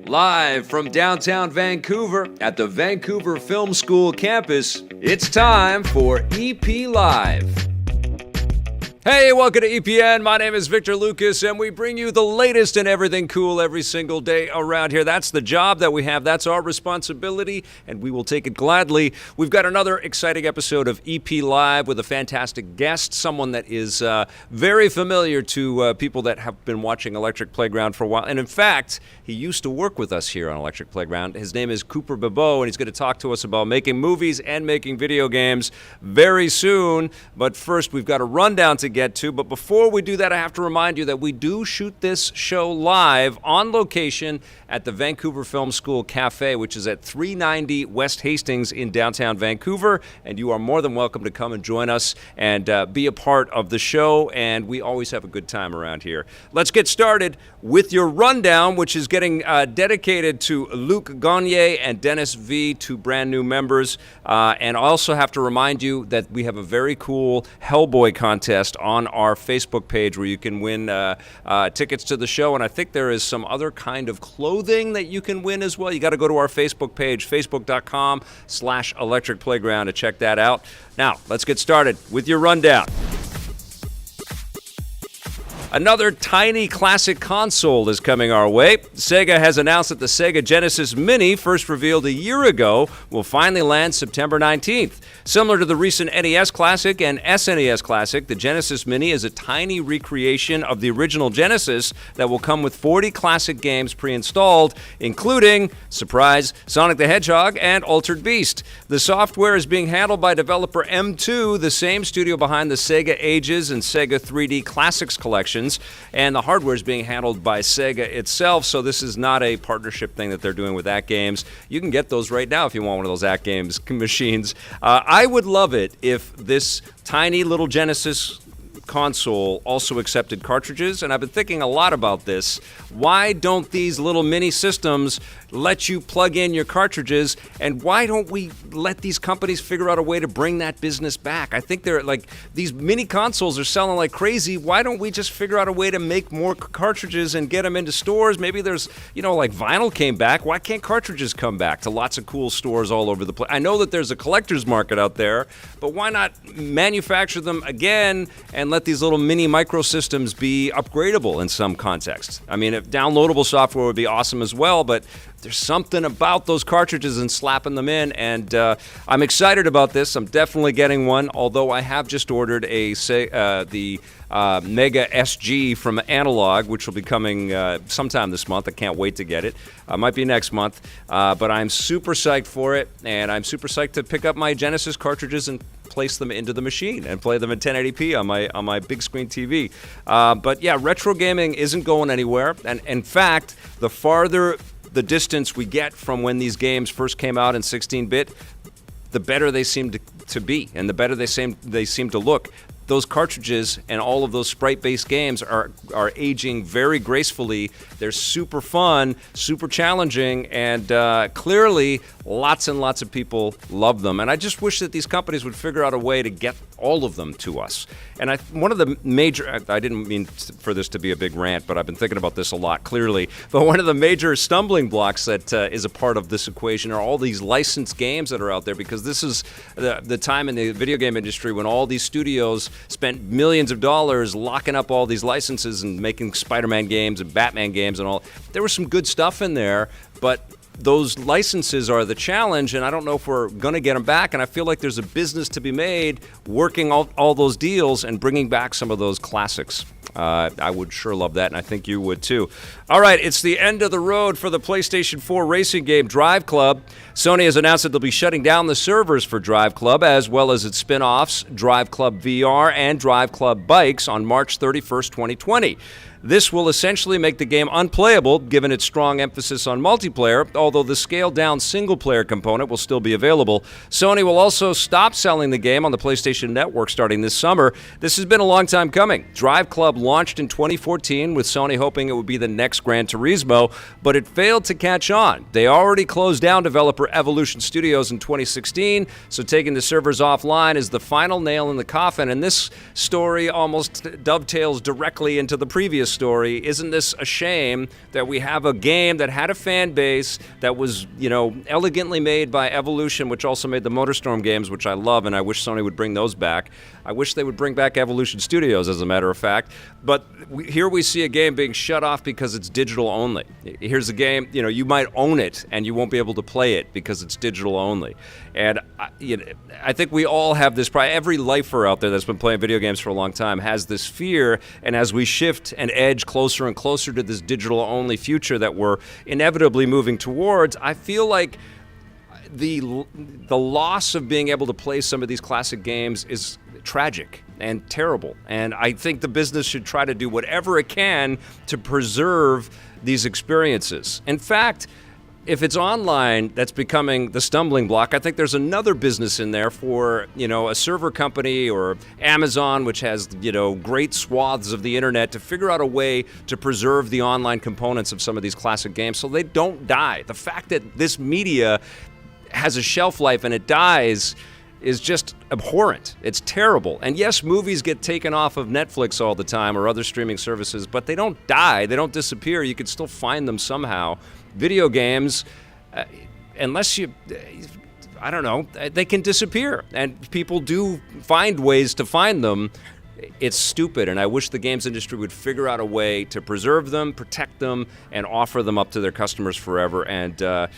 Live from downtown Vancouver at the Vancouver Film School campus, it's time for EP Live. Hey, welcome to EPN. My name is Victor Lucas, and we bring you the latest in everything cool every single day around here. That's the job that we have. That's our responsibility, and we will take it gladly. We've got another exciting episode of EP Live with a fantastic guest, someone that is very familiar to people that have been watching Electric Playground for a while. And in fact, he used to work with us here on Electric Playground. His name is Cooper Bebeau, and he's going to talk to us about making movies and making video games very soon. But first, we've got a rundown to get to. But before we do that, I have to remind you that we do shoot this show live on location at the Vancouver Film School Cafe, which is at 390 West Hastings in downtown Vancouver. And you are more than welcome to come and join us and be a part of the show. And we always have a good time around here. Let's get started with your rundown, which is getting dedicated to Luc Gagné and Dennis V, two brand new members. And I also have to remind you that we have a very cool Hellboy contest on our Facebook page where you can win tickets to the show. And I think there is some other kind of clothing that you can win as well. You got to go to our Facebook page, facebook.com/Electric Playground to check that out. Now, let's get started with your rundown. Another tiny classic console is coming our way. Sega has announced that the Sega Genesis Mini, first revealed a year ago, will finally land September 19th. Similar to the recent NES Classic and SNES Classic, the Genesis Mini is a tiny recreation of the original Genesis that will come with 40 classic games pre-installed, including, surprise, Sonic the Hedgehog and Altered Beast. The software is being handled by developer M2, the same studio behind the Sega Ages and Sega 3D Classics collections, and the hardware is being handled by Sega itself, so this is not a partnership thing that they're doing with Act Games. You can get those right now if you want one of those Act Games machines. I would love it if this tiny little Genesis console also accepted cartridges, and I've been thinking a lot about this. Why don't these little mini systems let you plug in your cartridges, and why don't we let these companies figure out a way to bring that business back? I think they're like, these mini consoles are selling like crazy. Why don't we just figure out a way to make more cartridges and get them into stores? Maybe there's, like vinyl came back. Why can't cartridges come back to lots of cool stores all over the place? I know that there's a collector's market out there, but why not manufacture them again and let these little mini microsystems be upgradable in some context? I mean, if downloadable software would be awesome as well, but there's something about those cartridges and slapping them in, and I'm excited about this. I'm definitely getting one, although I have just ordered the Mega SG from Analog, which will be coming sometime this month. I can't wait to get it. Might be next month, but I'm super psyched for it, and I'm super psyched to pick up my Genesis cartridges and place them into the machine and play them in 1080p on my big screen TV. But yeah, retro gaming isn't going anywhere, and in fact, the farther the distance we get from when these games first came out in 16-bit, the better they seem to be, and the better they seem to look. Those cartridges and all of those sprite-based games are aging very gracefully. They're super fun, super challenging, and clearly lots and lots of people love them. And I just wish that these companies would figure out a way to get all of them to us. And one of the major, I didn't mean for this to be a big rant, but I've been thinking about this a lot, clearly. But one of the major stumbling blocks that is a part of this equation are all these licensed games that are out there, because this is the time in the video game industry when all these studios spent millions of dollars locking up all these licenses and making Spider-Man games and Batman games and all. There was some good stuff in there, but those licenses are the challenge, and I don't know if we're going to get them back, and I feel like there's a business to be made working all those deals and bringing back some of those classics. I would sure love that, and I think you would too. All right, it's the end of the road for the PlayStation 4 racing game DriveClub. Sony has announced that they'll be shutting down the servers for DriveClub, as well as its spin-offs, DriveClub VR and DriveClub Bikes, on March 31st, 2020. This will essentially make the game unplayable, given its strong emphasis on multiplayer, although the scaled-down single-player component will still be available. Sony will also stop selling the game on the PlayStation Network starting this summer. This has been a long time coming. DriveClub launched in 2014 with Sony hoping it would be the next Gran Turismo, but it failed to catch on. They already closed down developer Evolution Studios in 2016, so taking the servers offline is the final nail in the coffin, and this story almost dovetails directly into the previous story. Isn't this a shame that we have a game that had a fan base that was, elegantly made by Evolution, which also made the MotorStorm games, which I love, and I wish Sony would bring those back. I wish they would bring back Evolution Studios, as a matter of fact. But here we see a game being shut off because it's digital only. Here's a game, you might own it, and you won't be able to play it because it's digital only. And I think we all have this pride. Every lifer out there that's been playing video games for a long time has this fear, and as we shift and edge closer and closer to this digital-only future that we're inevitably moving towards, I feel like the loss of being able to play some of these classic games is tragic and terrible. And I think the business should try to do whatever it can to preserve these experiences. In fact, if it's online that's becoming the stumbling block, I think there's another business in there for, a server company or Amazon, which has, great swaths of the internet, to figure out a way to preserve the online components of some of these classic games so they don't die. The fact that this media has a shelf life and it dies is just abhorrent. It's terrible. And yes, movies get taken off of Netflix all the time or other streaming services, but they don't die. They don't disappear. You can still find them somehow. Video games, unless I don't know, they can disappear. And people do find ways to find them. It's stupid, and I wish the games industry would figure out a way to preserve them, protect them, and offer them up to their customers forever. And,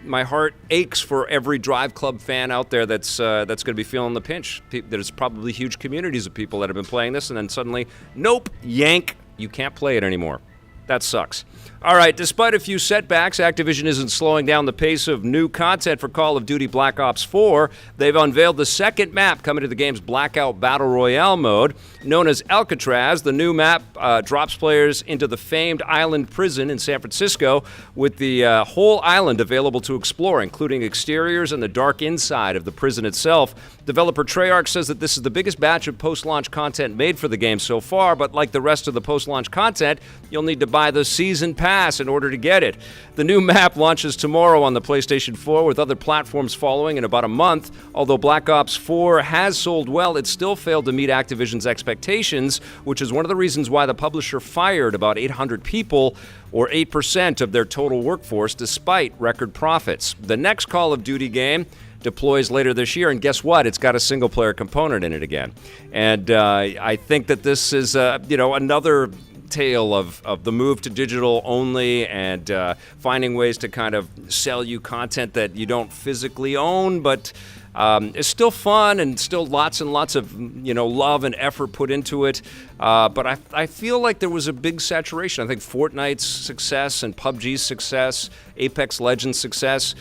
my heart aches for every DriveClub fan out there that's going to be feeling the pinch. There's probably huge communities of people that have been playing this, and then suddenly, nope, yank, you can't play it anymore. That sucks. All right, despite a few setbacks, Activision isn't slowing down the pace of new content for Call of Duty Black Ops 4. They've unveiled the second map coming to the game's Blackout Battle Royale mode. Known as Alcatraz, the new map drops players into the famed island prison in San Francisco with the whole island available to explore, including exteriors and the dark inside of the prison itself. Developer Treyarch says that this is the biggest batch of post-launch content made for the game so far, but like the rest of the post-launch content, you'll need to buy the Season Pass in order to get it. The new map launches tomorrow on the PlayStation 4, with other platforms following in about a month. Although Black Ops 4 has sold well, it still failed to meet Activision's expectations, which is one of the reasons why the publisher fired about 800 people, or 8% of their total workforce, despite record profits. The next Call of Duty game deploys later this year, and guess what? It's got a single-player component in it again. And I think that this is, another tale of the move to digital only and finding ways to kind of sell you content that you don't physically own, but it's still fun and still lots and lots of love and effort put into it. But I feel like there was a big saturation. I think Fortnite's success and PUBG's success, Apex Legends' success,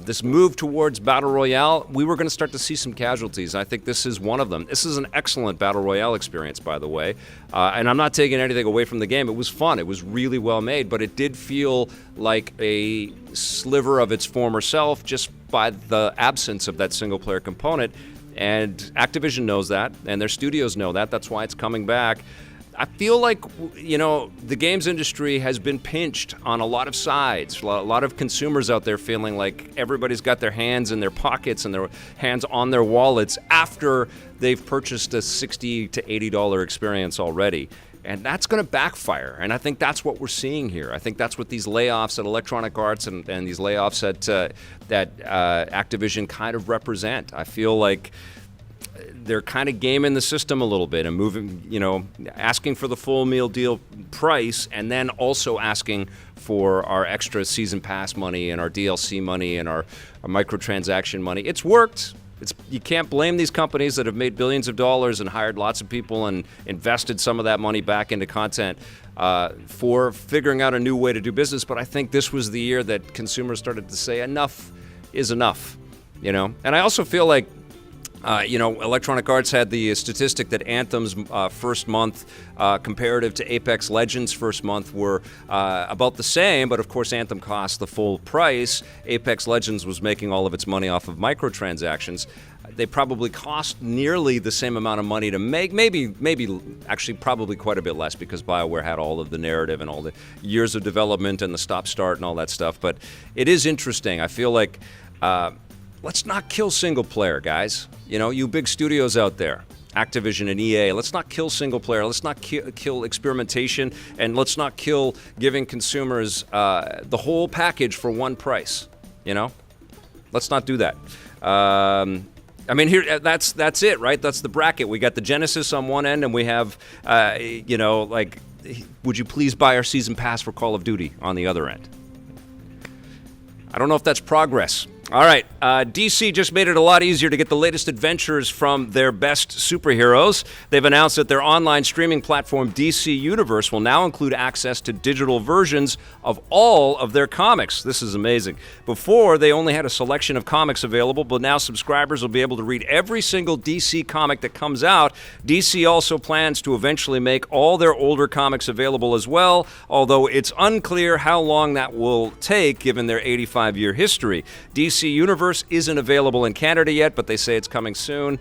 this move towards Battle Royale, we were going to start to see some casualties. I think this is one of them. This is an excellent Battle Royale experience, by the way. And I'm not taking anything away from the game. It was fun. It was really well made, but it did feel like a sliver of its former self just by the absence of that single-player component. And Activision knows that, and their studios know that. That's why it's coming back. I feel like, the games industry has been pinched on a lot of sides. A lot of consumers out there feeling like everybody's got their hands in their pockets and their hands on their wallets after they've purchased a $60 to $80 experience already. And that's going to backfire. And I think that's what we're seeing here. I think that's what these layoffs at Electronic Arts and these layoffs at Activision kind of represent. I feel like they're kind of gaming the system a little bit and moving, asking for the full meal deal price and then also asking for our extra season pass money and our DLC money and our microtransaction money. It's worked. You can't blame these companies that have made billions of dollars and hired lots of people and invested some of that money back into content for figuring out a new way to do business. But I think this was the year that consumers started to say enough is enough, And I also feel like Electronic Arts had the statistic that Anthem's first month comparative to Apex Legends' first month were about the same, but of course Anthem cost the full price. Apex Legends was making all of its money off of microtransactions. They probably cost nearly the same amount of money to make, maybe actually probably quite a bit less, because BioWare had all of the narrative and all the years of development and the stop-start and all that stuff. But it is interesting. I feel like let's not kill single player, guys. You know, you big studios out there, Activision and EA, let's not kill single player. Let's not kill experimentation, and let's not kill giving consumers the whole package for one price. You know, let's not do that. I mean, here that's it, right? That's the bracket. We got the Genesis on one end, and we have, you know, like, would you please buy our season pass for Call of Duty on the other end? I don't know if that's progress. All right, DC just made it a lot easier to get the latest adventures from their best superheroes. They've announced that their online streaming platform, DC Universe, will now include access to digital versions of all of their comics. This is amazing. Before, they only had a selection of comics available, but now subscribers will be able to read every single DC comic that comes out. DC also plans to eventually make all their older comics available as well, although it's unclear how long that will take given their 85-year history. DC Universe isn't available in Canada yet, but they say it's coming soon.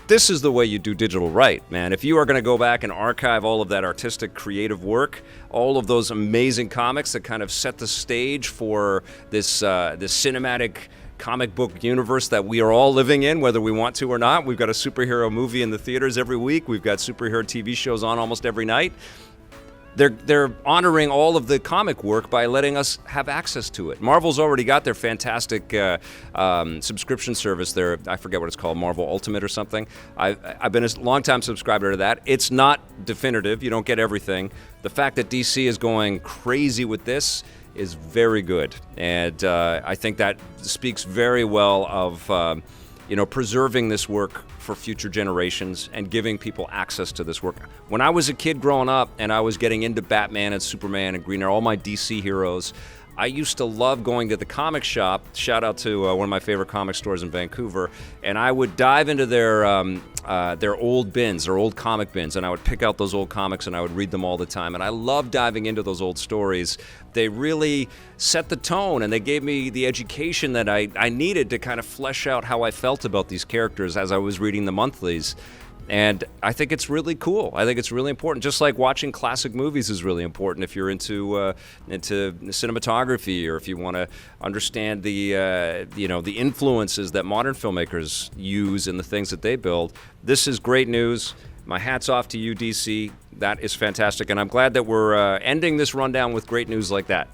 This is the way you do digital right, man. If you are going to go back and archive all of that artistic, creative work, all of those amazing comics that kind of set the stage for this cinematic comic book universe that we are all living in, whether we want to or not. We've got a superhero movie in the theaters every week. We've got superhero TV shows on almost every night. They're honoring all of the comic work by letting us have access to it. Marvel's already got their fantastic subscription service there. I forget what it's called, Marvel Ultimate or something. I've been a long-time subscriber to that. It's not definitive. You don't get everything. The fact that DC is going crazy with this is very good. And I think that speaks very well of preserving this work for future generations and giving people access to this work. When I was a kid growing up and I was getting into Batman and Superman and Green Arrow, all my DC heroes, I used to love going to the comic shop, shout out to one of my favorite comic stores in Vancouver, and I would dive into their old bins, their old comic bins, and I would pick out those old comics and I would read them all the time. And I love diving into those old stories. They really set the tone, and they gave me the education that I needed to kind of flesh out how I felt about these characters as I was reading the monthlies. And I think it's really cool. I think it's really important. Just like watching classic movies is really important if you're into cinematography, or if you want to understand the influences that modern filmmakers use in the things that they build. This is great news. My hat's off to you, DC. That is fantastic, and I'm glad that we're ending this rundown with great news like that.